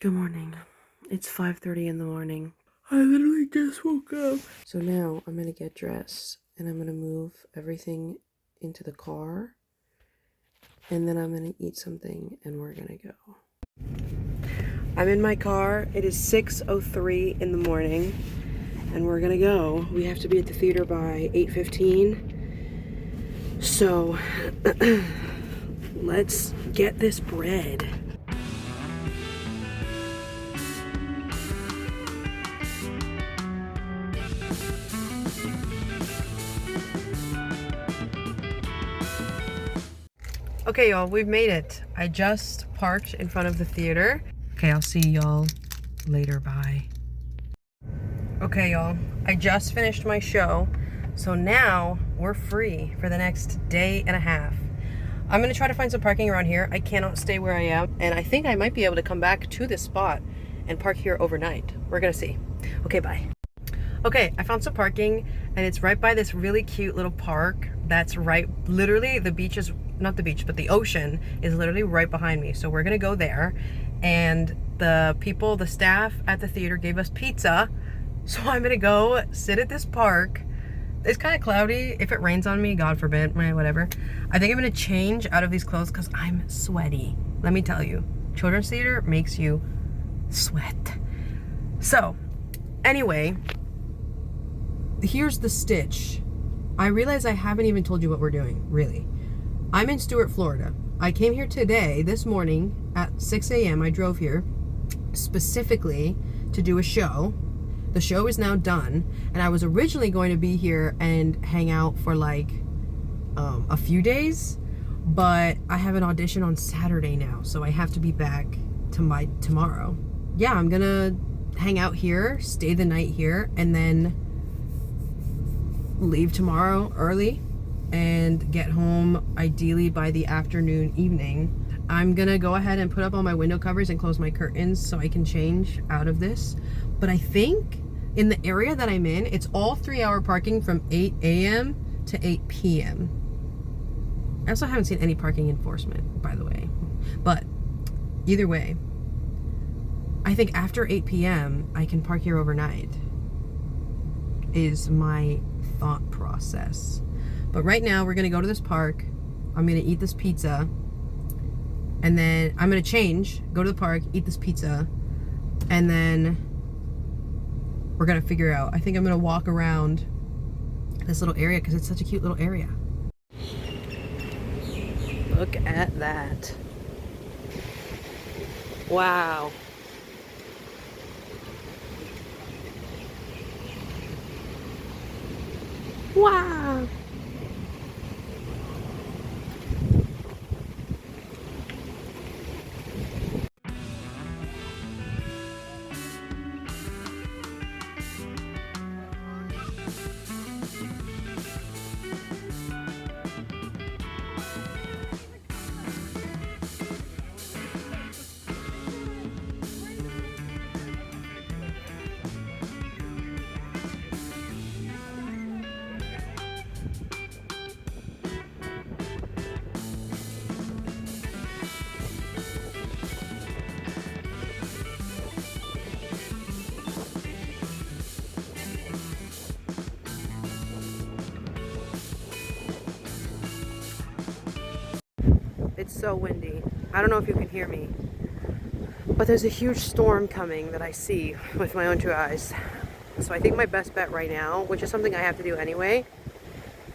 Good morning. It's 5:30 in the morning. I literally just woke up. So now I'm gonna get dressed and I'm gonna move everything into the car. And then I'm gonna eat something and we're gonna go. I'm in my car. It is 6:03 in the morning and we're gonna go. We have to be at the theater by 8:15. So let's get this bread. Okay, y'all, we've made it. I just parked in front of the theater. Okay, I'll see y'all later. Bye. Okay, y'all, I just finished my show. So now we're free for the next day and a half. I'm gonna try to find some parking around here. I cannot stay where I am. And I think I might be able to come back to this spot and park here overnight. We're gonna see. Okay, bye. Okay, I found some parking and it's right by this really cute little park that's right, literally the beach is, not the beach, but the ocean is literally right behind me. So we're gonna go there and the people, the staff at the theater gave us pizza. So I'm gonna go sit at this park. It's kind of cloudy. If it rains on me, God forbid, whatever. I think I'm gonna change out of these clothes because I'm sweaty. Let me tell you, children's theater makes you sweat. So anyway, here's the stitch. I realize I haven't even told you what we're doing, really. I'm in Stuart, Florida. I came here today, this morning at 6 a.m. I drove here specifically to do a show. The show is now done, and I was originally going to be here and hang out for like a few days, but I have an audition on Saturday now, so I have to be back tomorrow. Yeah, I'm gonna hang out here, stay the night here, and then leave tomorrow early and get home ideally by the afternoon, evening. I'm gonna go ahead and put up all my window covers and close my curtains so I can change out of this. But I think in the area that I'm in, it's all 3-hour parking from 8 a.m. to 8 p.m. I also haven't seen any parking enforcement, by the way. But either way, I think after 8 p.m. I can park here overnight is my thought process. But right now we're gonna go to this park. I'm gonna eat this pizza and then I'm gonna change, go to the park, eat this pizza, and then we're gonna figure out. I think I'm gonna walk around this little area because it's such a cute little area. Look at that. Wow. Wow. It's so windy. I don't know if you can hear me, but there's a huge storm coming that I see with my own two eyes. So I think my best bet right now, which is something I have to do anyway,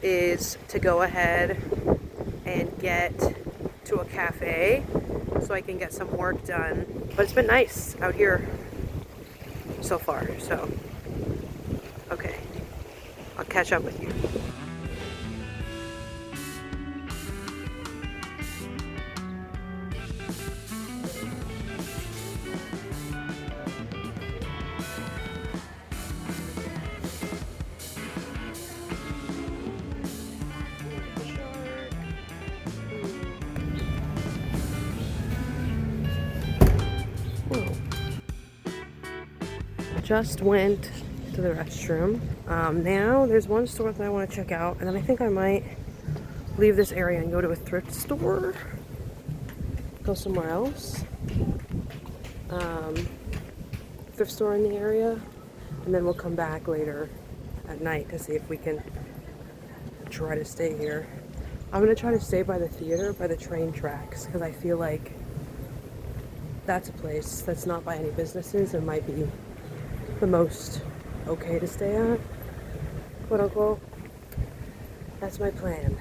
is to go ahead and get to a cafe so I can get some work done. But it's been nice out here so far, so okay, I'll catch up with you. Just went to the restroom. Now there's one store that I want to check out, and then I think I might leave this area and go to a thrift store, go somewhere else. thrift store in the area, and then we'll come back later at night to see if we can try to stay here. I'm gonna try to stay by the theater, by the train tracks, because I feel like that's a place that's not by any businesses and might be the most okay to stay at, quote unquote. That's my plan.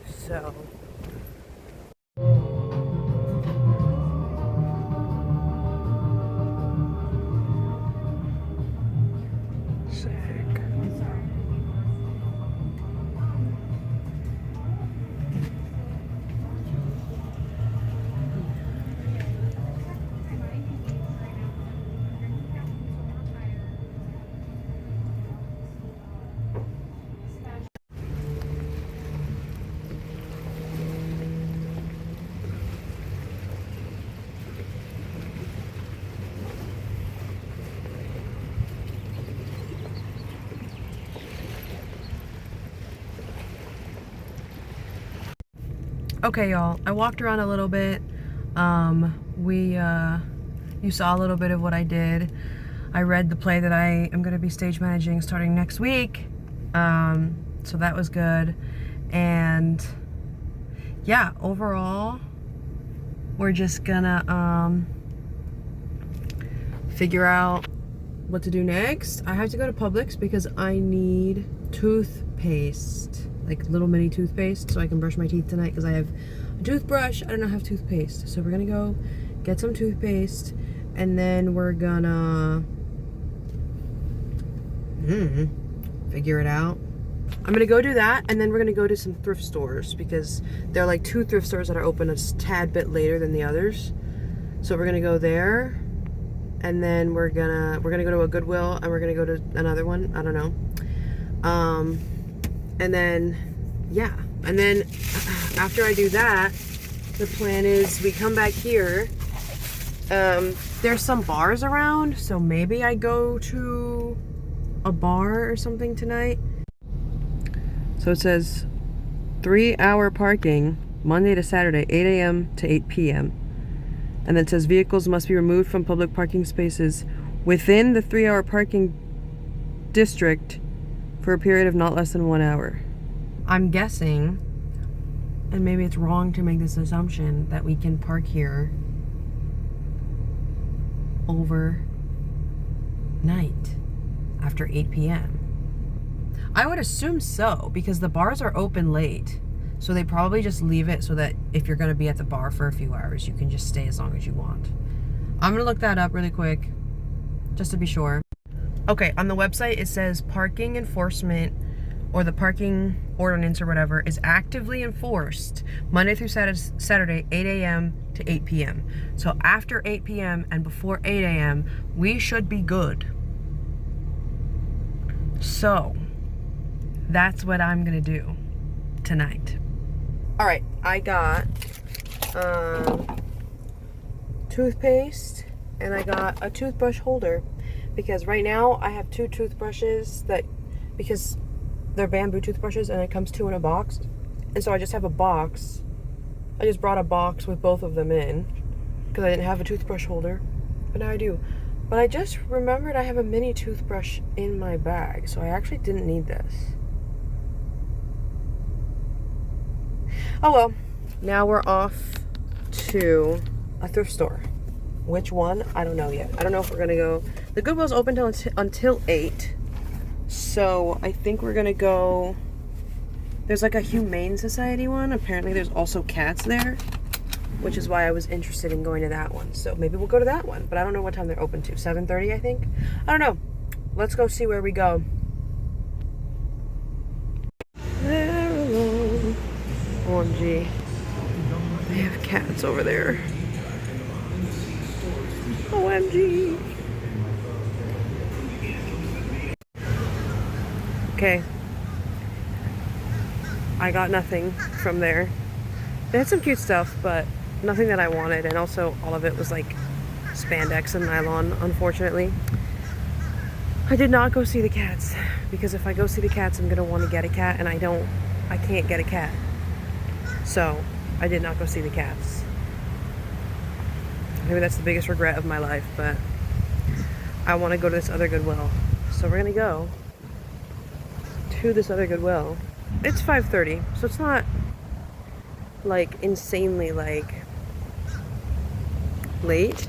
So okay, y'all, I walked around a little bit. You saw a little bit of what I did. I read the play that I am going to be stage managing starting next week. So that was good. And yeah, overall, we're just gonna figure out what to do next. I have to go to Publix because I need toothpaste, like little mini toothpaste, so I can brush my teeth tonight, because I have a toothbrush, I do not have toothpaste. So we're gonna go get some toothpaste, and then we're gonna figure it out. I'm gonna go do that, and then we're gonna go to some thrift stores, because there are like 2 thrift stores that are open a tad bit later than the others. So we're gonna go there, and then we're gonna go to a Goodwill, and we're gonna go to another one, I don't know. And then yeah, and then after I do that, the plan is we come back here. There's some bars around, so maybe I go to a bar or something tonight. So it says 3-hour parking Monday to Saturday, 8 a.m. to 8 p.m. And then it says vehicles must be removed from public parking spaces within the 3-hour parking district for a period of not less than 1 hour. I'm guessing, and maybe it's wrong to make this assumption, that we can park here overnight after 8 p.m. I would assume so, because the bars are open late. So they probably just leave it so that if you're going to be at the bar for a few hours, you can just stay as long as you want. I'm going to look that up really quick, just to be sure. Okay, on the website it says parking enforcement, or the parking ordinance or whatever, is actively enforced Monday through Saturday, 8 a.m. to 8 p.m. So after 8 p.m. and before 8 a.m., we should be good. So that's what I'm gonna do tonight. All right, I got toothpaste, and I got a toothbrush holder, because right now I have 2 toothbrushes because they're bamboo toothbrushes, and it comes 2 in a box, and so I just have a box. I just brought a box with both of them in because I didn't have a toothbrush holder, but now I do. But I just remembered I have a mini toothbrush in my bag, so I actually didn't need this. Oh well, now we're off to a thrift store. Which one? I don't know yet. I don't know if we're gonna go. The Goodwill's open until 8, so I think we're gonna go. There's like a Humane Society one. Apparently there's also cats there, which is why I was interested in going to that one. So maybe we'll go to that one, but I don't know what time they're open to. 7:30, I think. I don't know. Let's go see where we go. There alone. OMG. They have cats over there. OMG. Okay. I got nothing from there. They had some cute stuff, but nothing that I wanted, and also all of it was like spandex and nylon, unfortunately. I did not go see the cats, because if I go see the cats, I'm gonna want to get a cat, and I can't get a cat. So I did not go see the cats. Maybe that's the biggest regret of my life, but I want to go to this other Goodwill. So we're gonna go to this other Goodwill. It's 5:30, so it's not like insanely like late.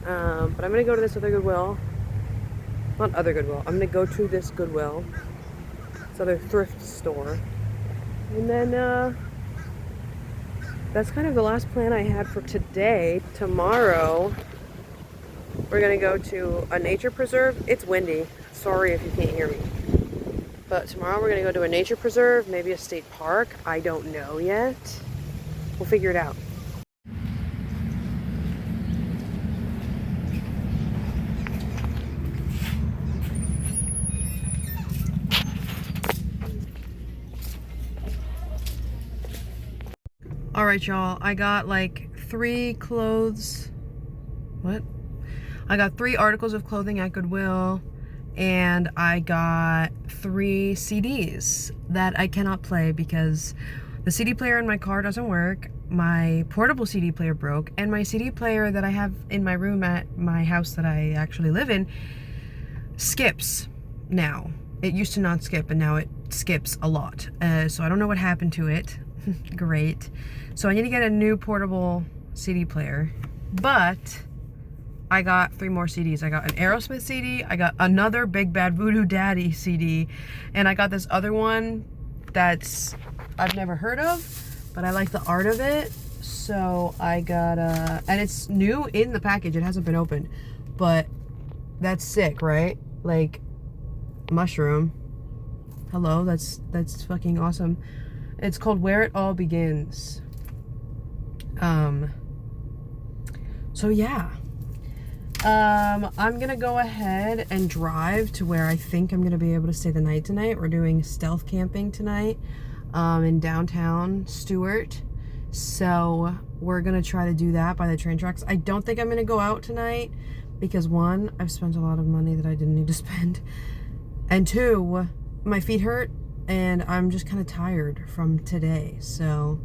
But I'm gonna go to this other Goodwill. Not other Goodwill. I'm gonna go to this Goodwill. This other thrift store. And then that's kind of the last plan I had for today. Tomorrow we're gonna go to a nature preserve. It's windy. Sorry if you can't hear me. But tomorrow we're gonna go to a nature preserve, maybe a state park. I don't know yet. We'll figure it out. All right, y'all, I got like 3 clothes. What? I got 3 articles of clothing at Goodwill, and I got 3 CDs that I cannot play because the CD player in my car doesn't work, my portable CD player broke, and my CD player that I have in my room at my house that I actually live in skips now. It used to not skip, and now it skips a lot. So I don't know what happened to it. Great. So I need to get a new portable CD player, but I got 3 more CDs. I got an Aerosmith CD, I got another Big Bad Voodoo Daddy CD, and I got this other one that's I've never heard of, but I like the art of it. So I got and it's new in the package. It hasn't been opened, but that's sick, right? Like mushroom. Hello, that's fucking awesome. It's called Where It All Begins. So yeah. I'm gonna go ahead and drive to where I think I'm gonna be able to stay the night tonight. We're doing stealth camping tonight in downtown STUART. So we're gonna try to do that by the train tracks. I don't think I'm gonna go out tonight because 1, I've spent a lot of money that I didn't need to spend, and 2, my feet hurt and I'm just kind of tired from today. So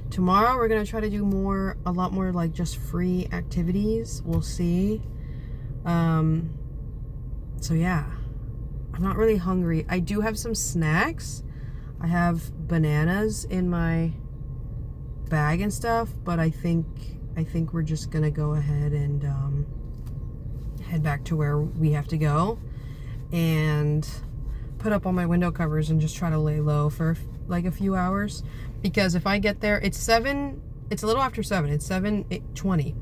tomorrow we're gonna try to do a lot more like just free activities. We'll see. So yeah, I'm not really hungry. I do have some snacks. I have bananas in my bag and stuff, but I think we're just gonna go ahead and head back to where we have to go and put up all my window covers and just try to lay low for like a few hours, because if I get there, it's a little after 7, it's 7:20.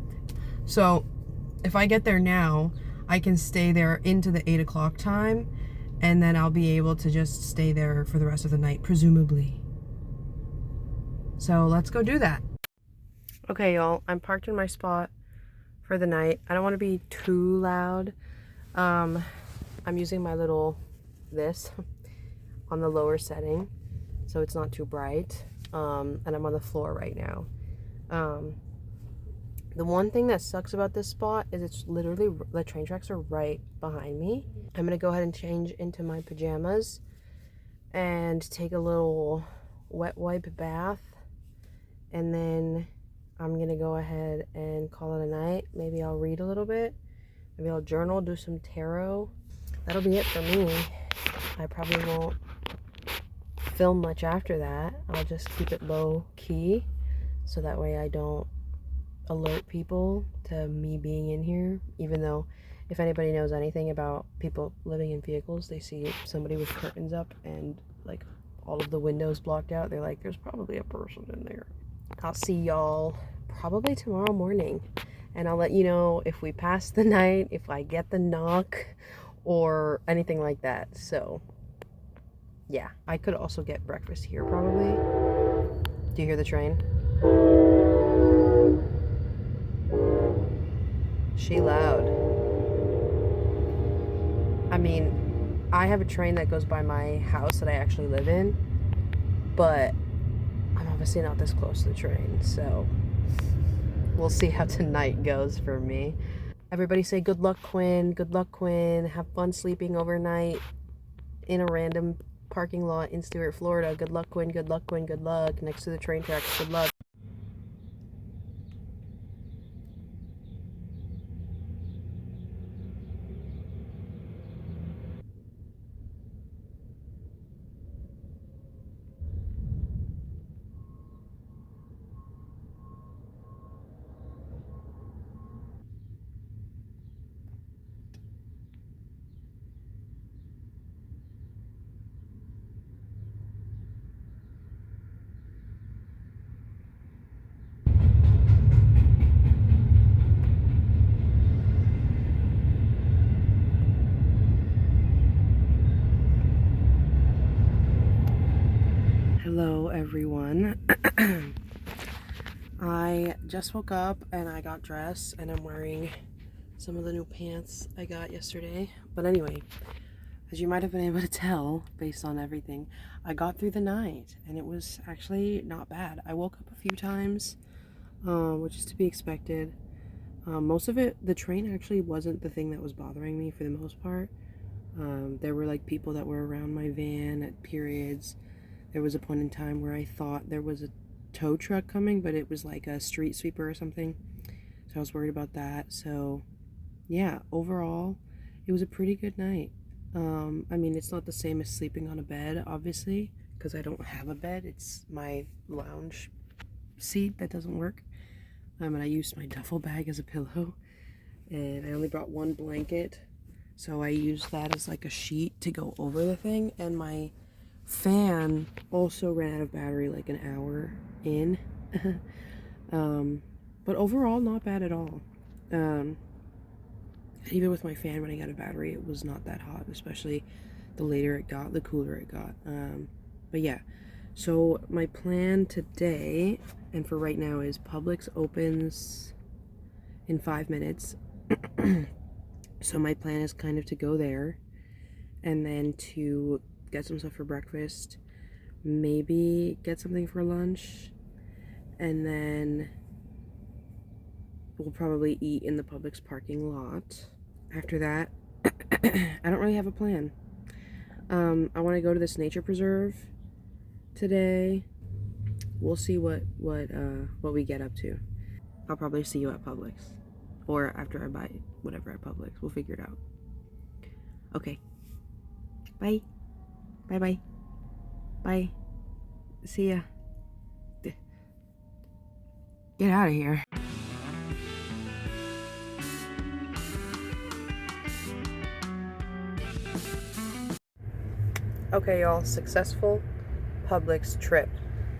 So if I get there now, I can stay there into the 8 o'clock time, and then I'll be able to just stay there for the rest of the night, presumably. So let's go do that. Okay, y'all, I'm parked in my spot for the night. I don't want to be too loud. I'm using my little this on the lower setting so it's not too bright, and I'm on the floor right now. The one thing that sucks about this spot is it's literally, the train tracks are right behind me. I'm gonna go ahead and change into my pajamas and take a little wet wipe bath, and then I'm gonna go ahead and call it a night. Maybe I'll read a little bit, maybe I'll journal, do some tarot. That'll be it for me. I probably won't film much after that. I'll just keep it low key so that way I don't alert people to me being in here, even though if anybody knows anything about people living in vehicles, they see somebody with curtains up and like all of the windows blocked out, they're like, there's probably a person in there. I'll see y'all probably tomorrow morning, and I'll let you know if we pass the night, if I get the knock or anything like that. So yeah, I could also get breakfast here probably. Do you hear the train? She loud. I mean, I have a train that goes by my house that I actually live in, but I'm obviously not this close to the train, so we'll see how tonight goes for me. Everybody say good luck, Quinn. Good luck, Quinn. Have fun sleeping overnight in a random parking lot in Stuart, Florida. Good luck, Quinn. Good luck, Quinn. Good luck. Next to the train tracks. Good luck. everyone. I just woke up and I got dressed and I'm wearing some of the new pants I got yesterday. But anyway, as you might have been able to tell based on everything, I got through the night and it was actually not bad. I woke up a few times, which is to be expected. Most of it, the train actually wasn't the thing that was bothering me for the most part. There were like people that were around my van at periods. There was a point in time where I thought there was a tow truck coming, but it was like a street sweeper or something. So I was worried about that. So yeah, overall, it was a pretty good night. I mean, it's not the same as sleeping on a bed, obviously, because I don't have a bed. It's my lounge seat that doesn't work. And I used my duffel bag as a pillow. And I only brought one blanket. So I used that as like a sheet to go over the thing. And my fan also ran out of battery like an hour in. But overall, not bad at all. Even with my fan running out of battery, it was not that hot, especially the later it got, the cooler it got. But yeah, so my plan today, and for right now, is Publix opens in 5 minutes. So my plan is kind of to go there and then to get some stuff for breakfast, maybe get something for lunch, and then we'll probably eat in the Publix parking lot. After that, I don't really have a plan. I want to go to this nature preserve today. We'll see what we get up to. I'll probably see you at Publix, or after I buy whatever at Publix. We'll figure it out. Okay. Bye. Bye bye. Bye. See ya. Get out of here. Okay, y'all, successful Publix trip.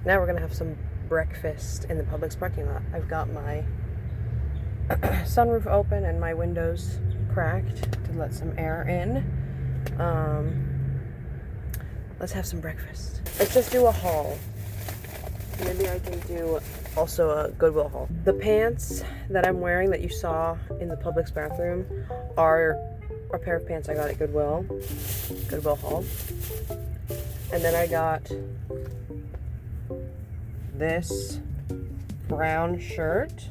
Now we're gonna have some breakfast in the Publix parking lot. I've got my sunroof open and my windows cracked to let some air in. Let's have some breakfast. Let's just do a haul. Maybe I can do also a Goodwill haul. The pants that I'm wearing that you saw in the Publix bathroom are a pair of pants I got at Goodwill haul. And then I got this brown shirt.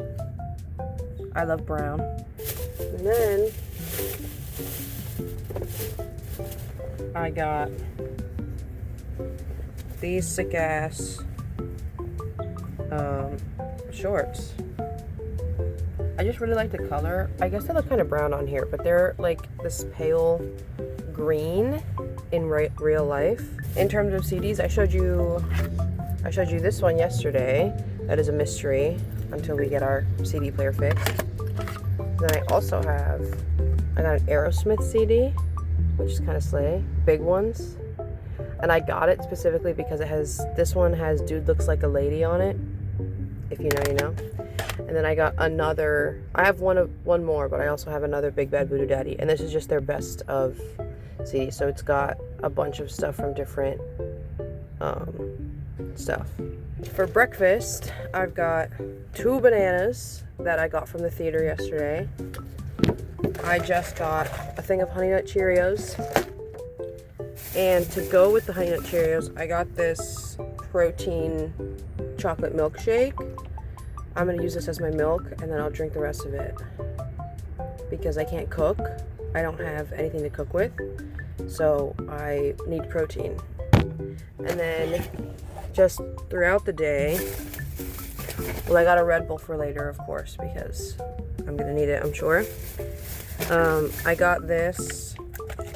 I love brown. And then I got these sick ass shorts. I just really like the color. I guess they look kind of brown on here, but they're like this pale green in real life. In terms of CDs, I showed you this one yesterday. That is a mystery until we get our CD player fixed. Then I also got an Aerosmith CD, which is kind of slay. Big ones. And I got it specifically because this one has Dude Looks Like a Lady on it. If you know, you know. And then I got another, I have one more, but I also have another Big Bad Voodoo Daddy. And this is just their best of CD. So it's got a bunch of stuff from different stuff. For breakfast, I've got 2 bananas that I got from the theater yesterday. I just got a thing of Honey Nut Cheerios. And to go with the Honey Nut Cheerios, I got this protein chocolate milkshake. I'm going to use this as my milk, and then I'll drink the rest of it. Because I can't cook. I don't have anything to cook with. So I need protein. And then just throughout the day, well, I got a Red Bull for later, of course, because I'm going to need it, I'm sure. I got this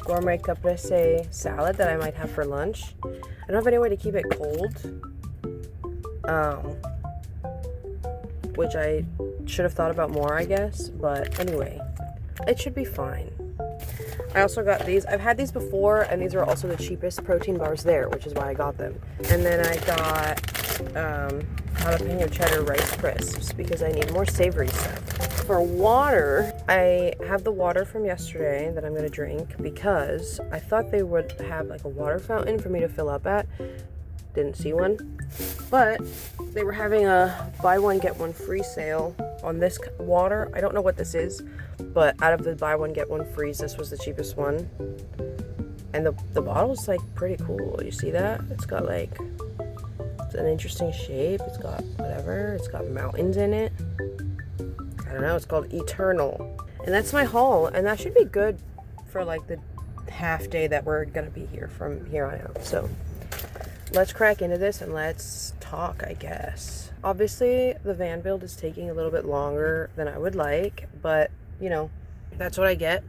gourmet caprese salad that I might have for lunch. I don't have any way to keep it cold. Which I should have thought about more, I guess. But anyway, it should be fine. I also got these. I've had these before, and these are also the cheapest protein bars there, which is why I got them. And then I got jalapeno cheddar Rice Crisps because I need more savory stuff. For water, I have the water from yesterday that I'm going to drink because I thought they would have like a water fountain for me to fill up at. didn't see one. But they were having a buy one get one free sale on this water. I don't know what this is, but out of the buy one get one frees, this was the cheapest one. And the bottle's like pretty cool. You see that? It's got like, it's an interesting shape. It's got whatever. It's got mountains in it. I don't know. It's called Eternal. And that's my haul. And that should be good for like the half day that we're gonna be here from here on out. So let's crack into this and let's talk, I guess. Obviously, the van build is taking a little bit longer than I would like, but you know, that's what I get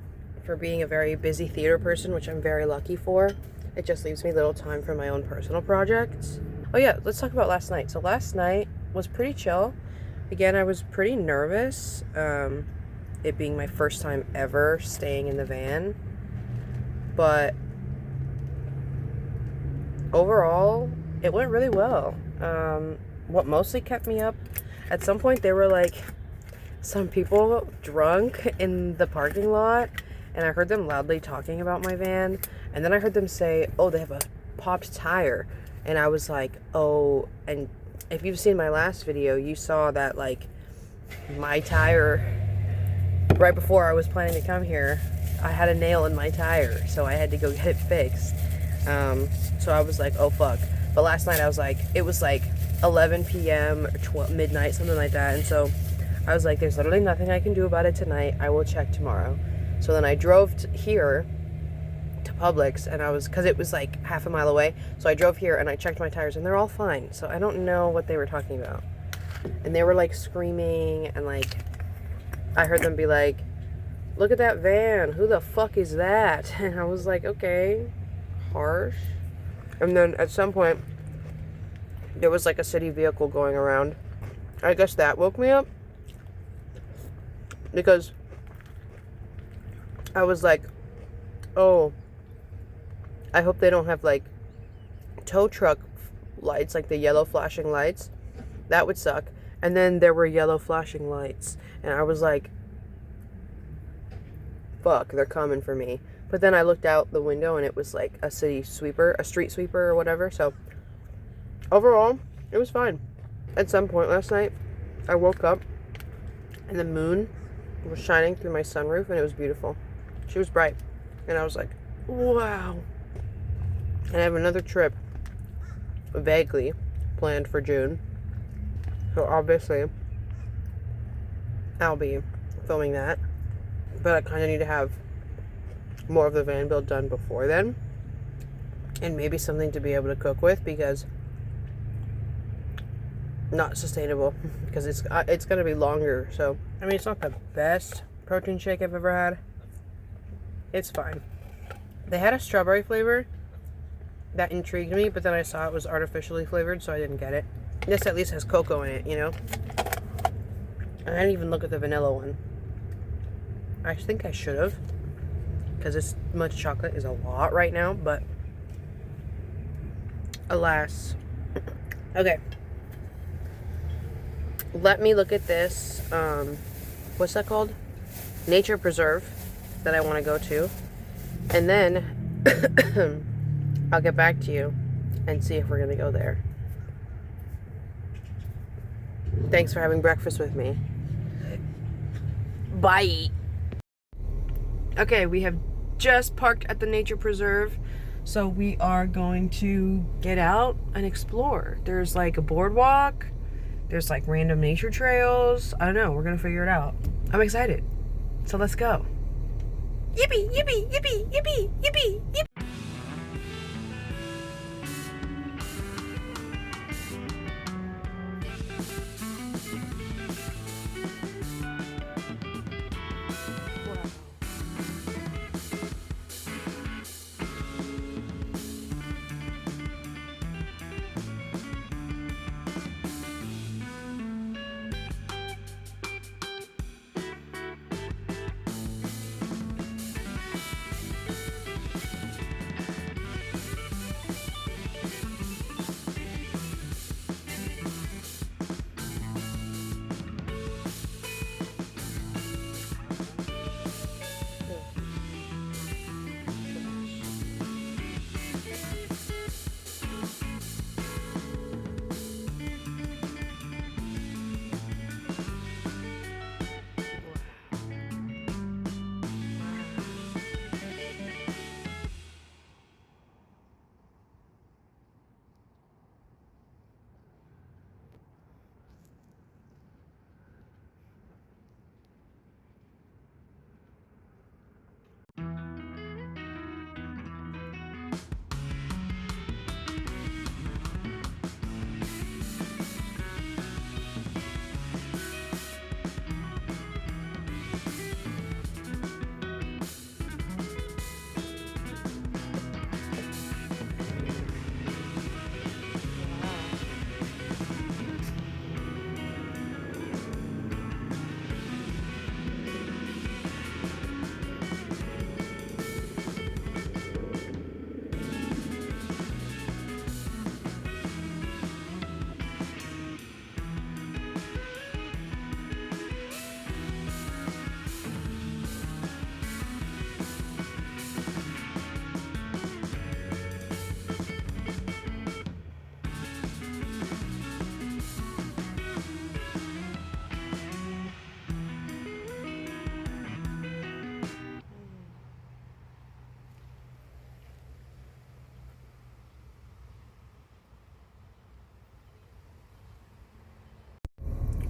for being a very busy theater person, which I'm very lucky for. It just leaves me little time for my own personal projects. Oh yeah, let's talk about last night. So last night was pretty chill. Again, I was pretty nervous, it being my first time ever staying in the van. But overall, it went really well. What mostly kept me up, at some point there were like some people drunk in the parking lot, and I heard them loudly talking about my van, and then I heard them say, oh, they have a popped tire, and I was like, oh. And if you've seen my last video, you saw that like my tire, right before I was planning to come here, I had a nail in my tire, so I had to go get it fixed. So I was like, oh fuck. But last night I was like, it was like 11 p.m. or midnight, something like that, and so I was like, there's literally nothing I can do about it tonight. I will check tomorrow. So then I drove here to Publix, and I was, because it was like half a mile away, so I drove here and I checked my tires and they're all fine. So I don't know what they were talking about. And they were like screaming, and like I heard them be like, look at that van, who the fuck is that? And I was like, okay, harsh. And then at some point there was like a city vehicle going around. I guess that woke me up, because I was like, oh, I hope they don't have like tow truck lights, like the yellow flashing lights. That would suck. And then there were yellow flashing lights, and I was like, fuck, they're coming for me. But then I looked out the window and it was like a city sweeper, a street sweeper or whatever. So overall, it was fine. At some point last night, I woke up and the moon was shining through my sunroof, and it was beautiful. She was bright, and I was like, wow. And I have another trip vaguely planned for June, so obviously I'll be filming that, but I kind of need to have more of the van build done before then, and maybe something to be able to cook with, because not sustainable, because it's gonna be longer. So I mean, it's not the best protein shake I've ever had. It's fine. They had a strawberry flavor that intrigued me, but then I saw it was artificially flavored, so I didn't get it. This at least has cocoa in it, you know. And I didn't even look at the vanilla one. I think I should have, because this much chocolate is a lot right now, but alas. Okay. Let me look at this, what's that called? Nature preserve that I want to go to. And then I'll get back to you and see if we're going to go there. Thanks for having breakfast with me. Bye. Okay, we have just parked at the nature preserve, so we are going to get out and explore. There's like a boardwalk. There's like random nature trails. I don't know. We're going to figure it out. I'm excited. So let's go. Yippee, yippee, yippee, yippee, yippee, yippee.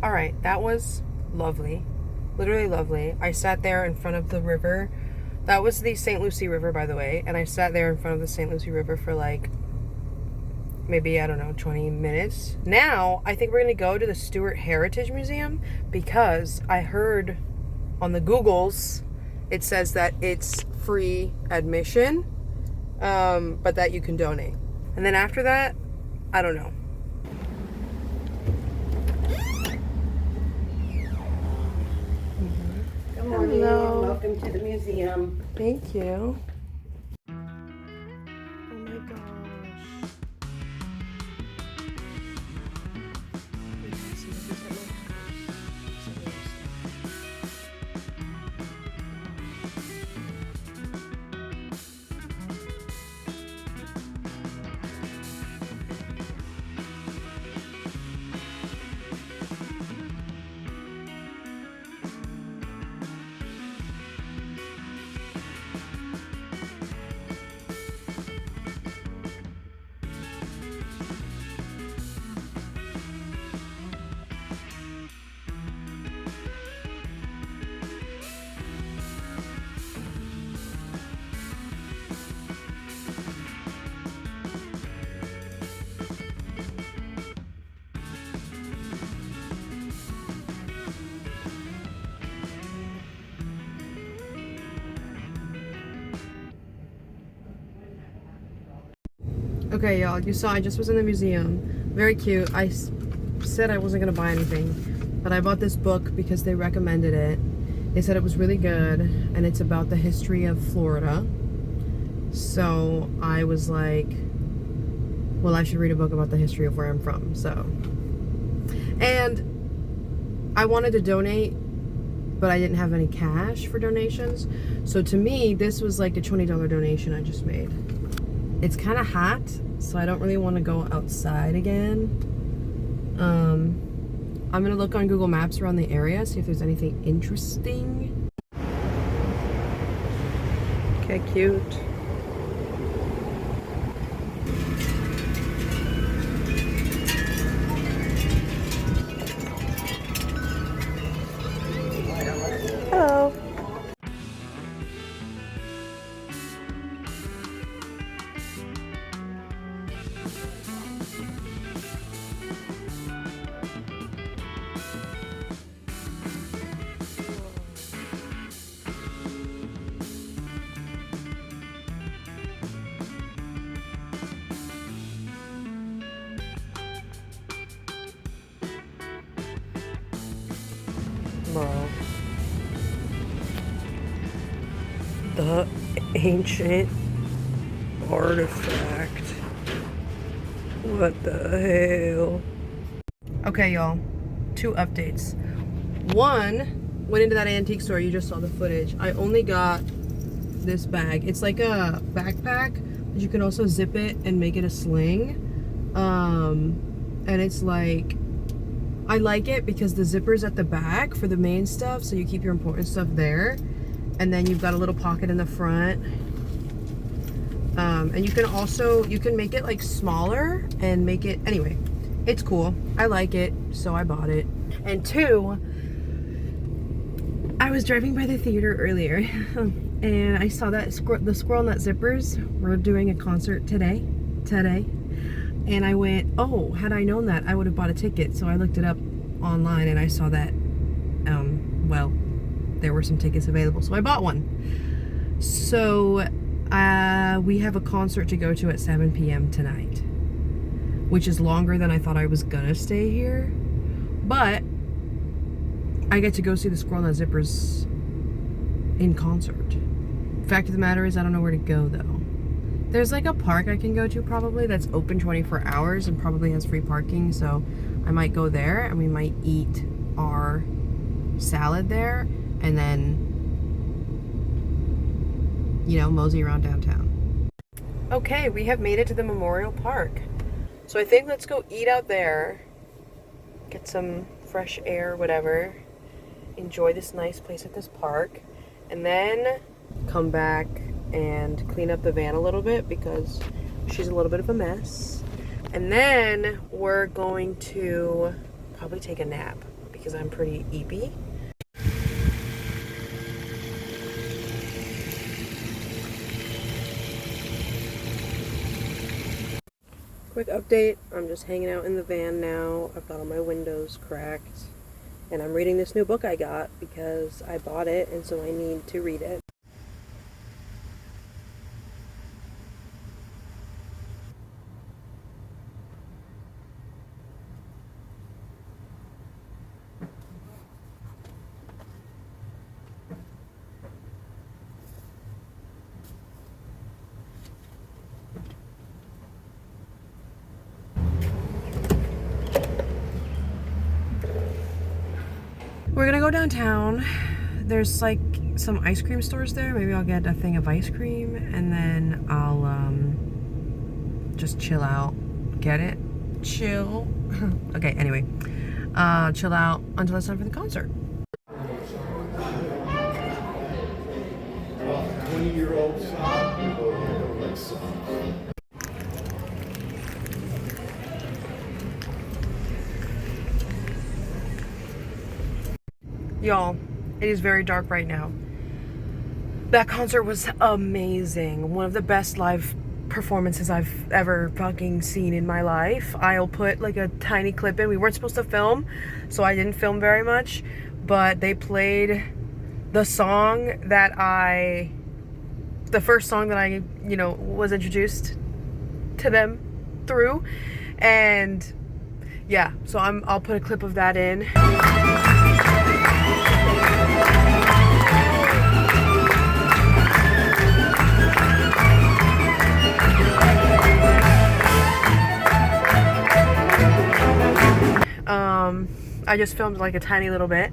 All right, that was lovely. Literally lovely. I sat there in front of the river. That was the St. Lucie River, by the way. And I sat there in front of the St. Lucie River for like maybe, I don't know, 20 minutes. Now, I think we're going to go to the Stuart Heritage Museum because I heard on the Googles, it says that it's free admission, but that you can donate. And then after that, I don't know. Good morning. Hello. Welcome to the museum. Thank you. Oh my gosh. Okay, y'all, you saw I just was in the museum. Very cute. I said I wasn't gonna buy anything, but I bought this book because they recommended it. They said it was really good, and it's about the history of Florida. So I was like, well, I should read a book about the history of where I'm from, so. And I wanted to donate, but I didn't have any cash for donations. So to me, this was like a $20 donation I just made. It's kind of hot, so I don't really want to go outside again. I'm gonna look on Google Maps around the area, see if there's anything interesting. Okay, cute. Hello. Bro. The ancient artifact. What the hell? Okay, y'all. 2 updates. One, went into that antique store. You just saw the footage. I only got this bag. It's like a backpack, but you can also zip it and make it a sling. And it's like, I like it because the zipper's at the back for the main stuff, so you keep your important stuff there. And then you've got a little pocket in the front. And you can also, you can make it like smaller and make it, anyway, it's cool. I like it, so I bought it. And 2, I was driving by the theater earlier and I saw that the Squirrel Nut Zippers were doing a concert today. And I went, oh, had I known that, I would have bought a ticket. So I looked it up online and I saw that, well, there were some tickets available. So I bought one. So we have a concert to go to at 7 p.m. tonight, which is longer than I thought I was gonna stay here. But I get to go see the Squirrel Nut Zippers in concert. Fact of the matter is, I don't know where to go though. There's like a park I can go to probably that's open 24 hours and probably has free parking, so I might go there and we might eat our salad there and then, you know, mosey around downtown. Okay, we have made it to the Memorial Park. So I think let's go eat out there, get some fresh air, whatever, enjoy this nice place at this park, and then come back and clean up the van a little bit because she's a little bit of a mess. And then we're going to probably take a nap because I'm pretty eepy. Quick update, I'm just hanging out in the van now. I've got all my windows cracked. And I'm reading this new book I got because I bought it and so I need to read it. We're gonna go downtown. There's like some ice cream stores there. Maybe I'll get a thing of ice cream and then I'll just chill out. Get it? Chill. Okay, anyway. Chill out until it's time for the concert. 20-year-old son. Y'all, it is very dark right now. That concert was amazing. One of the best live performances I've ever fucking seen in my life. I'll put like a tiny clip in. We weren't supposed to film, so I didn't film very much, but they played the song that the first song that I, was introduced to them through. And yeah, so I'll put a clip of that in. I just filmed like a tiny little bit.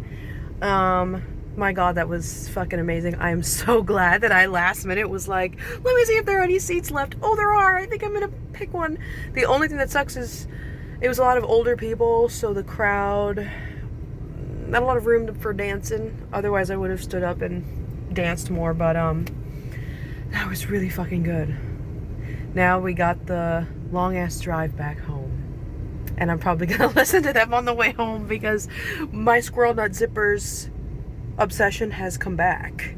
My God, that was fucking amazing. I am so glad that I last minute was like, let me see if there are any seats left. Oh, there are. I think I'm gonna pick one. The only thing that sucks is it was a lot of older people, so the crowd, not a lot of room for dancing. Otherwise, I would have stood up and danced more, but that was really fucking good. Now we got the long-ass drive back home. And I'm probably gonna listen to them on the way home because my squirrel nut zippers obsession has come back.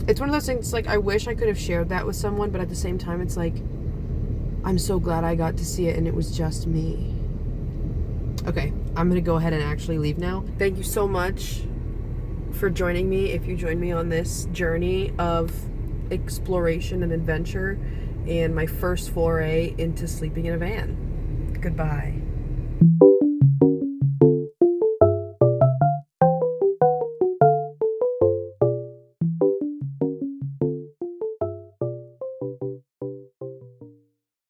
It's one of those things, like, I wish I could have shared that with someone, but at the same time, it's like, I'm so glad I got to see it and it was just me. Okay, I'm gonna go ahead and actually leave now. Thank you so much for joining me. If you join me on this journey of exploration and adventure and my first foray into sleeping in a van. Goodbye.